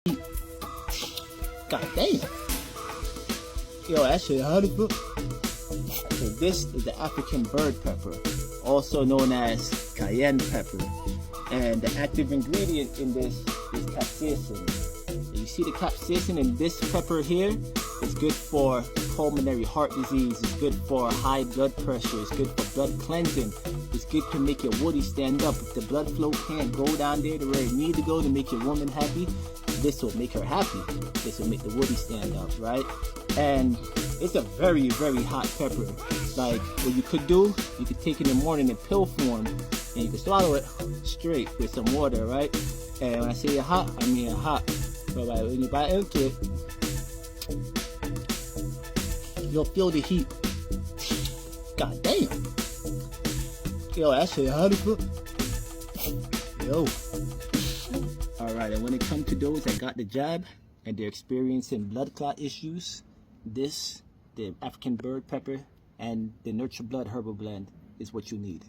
God damn. Yo, that shit hot as fuck. So this is the African bird pepper, also known as cayenne pepper. And the active ingredient in this is capsaicin. You see the capsaicin in this pepper here? It's good for pulmonary heart disease. It's good for high blood pressure. It's good for blood cleansing. It's good to make your woody stand up. If the blood flow can't go down there to where it needs to go to make your woman happy, this will make her happy. This will make the woody stand up, right? And it's a very, very hot pepper. Like, what you could do, you could take it in the morning in pill form, and you can swallow it straight with some water, right? And when I say hot, I mean hot. But like, when you bite into it, you'll feel the heat. God damn. Yo, that shit hot as fuck. Yo. Alright, and when it comes to those that got the jab and they're experiencing blood clot issues, this, the African bird pepper, and the Nurture Blood Herbal Blend is what you need.